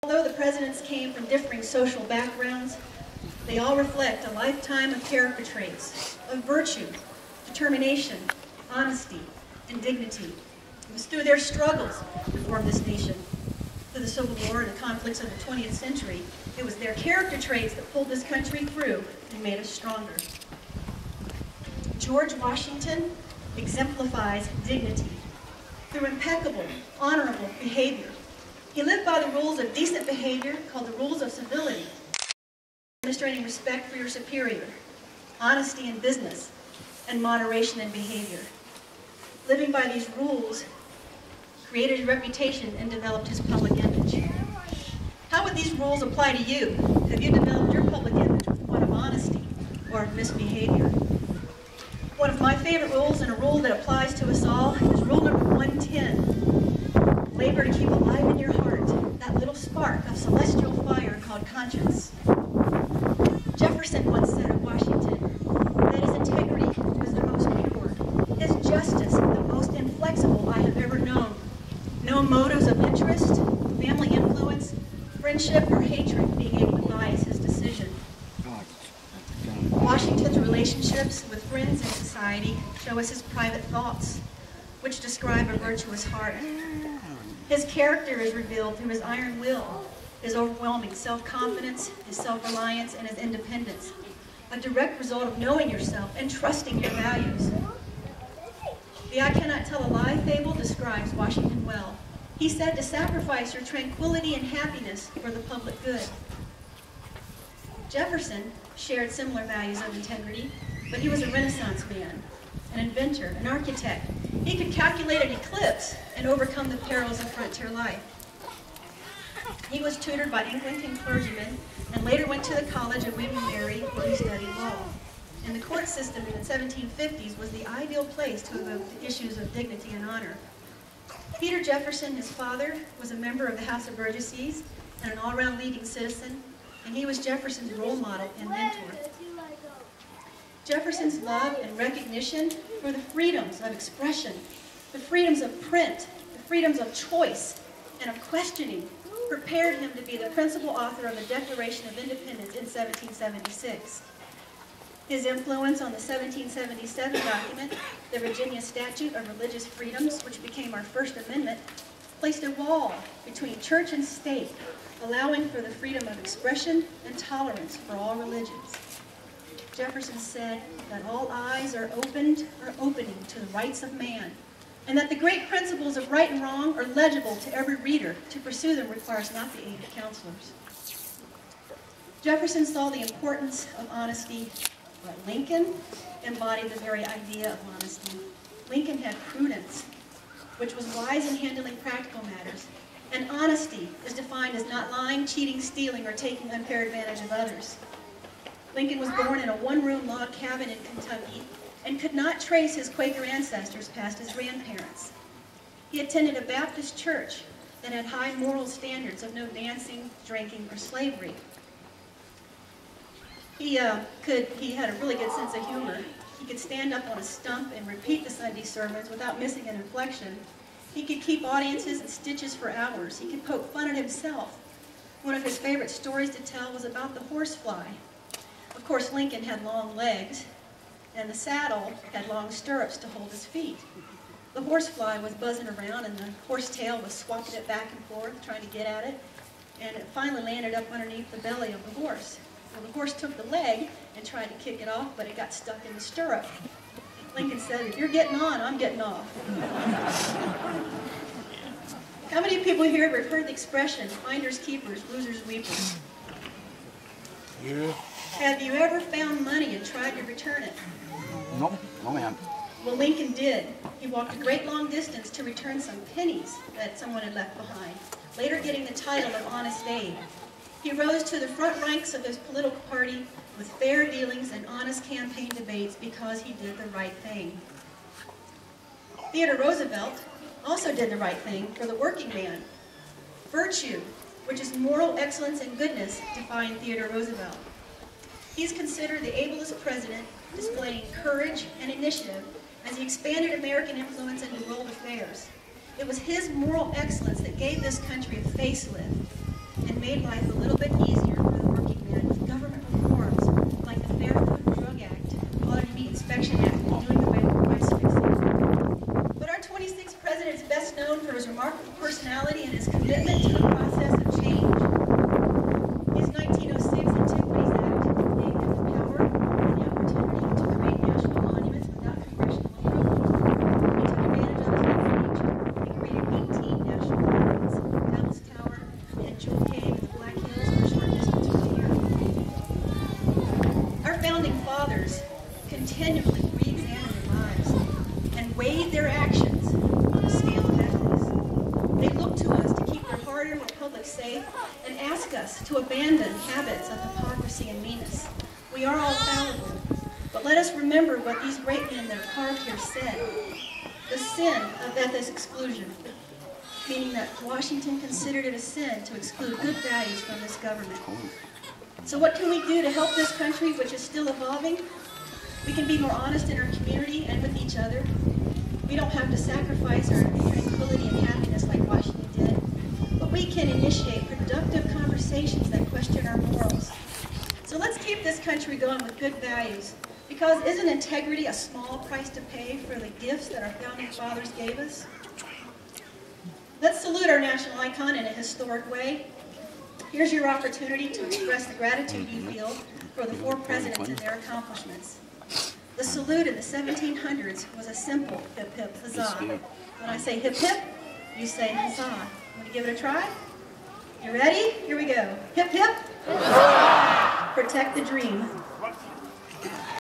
Although the presidents came from differing social backgrounds, they all reflect a lifetime of character traits, of virtue, determination, honesty, and dignity. It was through their struggles to form this nation. Through the Civil War and the conflicts of the 20th century, it was their character traits that pulled this country through and made us stronger. George Washington exemplifies dignity through impeccable, honorable behavior. He lived by the rules of decent behavior called the rules of civility, demonstrating respect for your superior, honesty in business, and moderation in behavior. Living by these rules created his reputation and developed his public image. How would these rules apply to you? Have you developed your public image with one of honesty or of misbehavior? One of my favorite rules, and a rule that applies to us all, is rule number 110. Labor to keep alive in your heart that little spark of celestial fire called conscience. Jefferson once said of Washington that his integrity was the most pure, his justice the most inflexible I have ever known. No motives of interest, family influence, friendship, or hatred being able to bias his decision. Washington's relationships with friends and society show us his private thoughts, which describe a virtuous heart. His character is revealed through his iron will, his overwhelming self-confidence, his self-reliance, and his independence, a direct result of knowing yourself and trusting your values. The I cannot tell a lie fable describes Washington well. He said to sacrifice your tranquility and happiness for the public good. Jefferson shared similar values of integrity, but he was a Renaissance man, an inventor, an architect. He could calculate an eclipse and overcome the perils of frontier life. He was tutored by Anglican clergymen and later went to the College of William and Mary, where he studied law. And the court system in the 1750s was the ideal place to evoke the issues of dignity and honor. Peter Jefferson, his father, was a member of the House of Burgesses and an all-around leading citizen, and he was Jefferson's role model and mentor. Jefferson's love and recognition for the freedoms of expression, the freedoms of print, the freedoms of choice, and of questioning prepared him to be the principal author of the Declaration of Independence in 1776. His influence on the 1777 document, the Virginia Statute of Religious Freedoms, which became our First Amendment, placed a wall between church and state, allowing for the freedom of expression and tolerance for all religions. Jefferson said that all eyes are opening to the rights of man, and that the great principles of right and wrong are legible to every reader. To pursue them requires not the aid of counselors. Jefferson saw the importance of honesty, but Lincoln embodied the very idea of honesty. Lincoln had prudence, which was wise in handling practical matters, and honesty is defined as not lying, cheating, stealing, or taking unfair advantage of others. Lincoln was born in a one-room log cabin in Kentucky and could not trace his Quaker ancestors past his grandparents. He attended a Baptist church that had high moral standards of no dancing, drinking, or slavery. He had a really good sense of humor. He could stand up on a stump and repeat the Sunday sermons without missing an inflection. He could keep audiences in stitches for hours. He could poke fun at himself. One of his favorite stories to tell was about the horsefly. Of course, Lincoln had long legs, and the saddle had long stirrups to hold his feet. The horsefly was buzzing around, and the horsetail was swapping it back and forth, trying to get at it, and it finally landed up underneath the belly of the horse. Well, the horse took the leg and tried to kick it off, but it got stuck in the stirrup. Lincoln said, "If you're getting on, I'm getting off." How many people here have heard the expression, finders keepers, losers weepers? Yeah. Have you ever found money and tried to return it? Nope. No, ma'am. Well, Lincoln did. He walked a great long distance to return some pennies that someone had left behind, later getting the title of Honest Abe. He rose to the front ranks of his political party with fair dealings and honest campaign debates because he did the right thing. Theodore Roosevelt also did the right thing for the working man. Virtue, which is moral excellence and goodness, defined Theodore Roosevelt. He's considered the ablest president, displaying courage and initiative as he expanded American influence into world affairs. It was his moral excellence that gave this country a facelift and made life a little bit easier for the working man with government reforms like the Fair Food and Drug Act, Quality Meat Inspection Act, and doing away with price fixing. But our 26th president is best known for his remarkable personality and his commitment to the process of change. His 1906 Antiquities Act gave him the power and the opportunity to create national monuments without congressional approval. He took advantage of his legislature and created 18 national monuments: Dallas Tower and Jewel Cave in the Black Hills, a short distance from here. Our founding fathers continually re-examined their lives and weighed their actions on a scale of ethics. They look to us to keep their hard-earned republic safe and ask us to abandon habits of hypocrisy and meanness. We are all fallible, but let us remember what these great men that are carved here said. The sin of ethics exclusion, meaning that Washington considered it a sin to exclude good values from this government. So what can we do to help this country, which is still evolving? We can be more honest in our community and with each other. We don't have to sacrifice our tranquility and happiness like Washington did, but we can initiate productive conversations that question our morals. So let's keep this country going with good values, because isn't integrity a small price to pay for the gifts that our founding fathers gave us? Let's salute our national icon in a historic way. Here's your opportunity to express the gratitude you feel for the four presidents and their accomplishments. The salute in the 1700s was a simple hip hip huzzah. When I say hip hip, you say huzzah. Want to give it a try? You ready? Here we go. Hip hip. Protect the dream.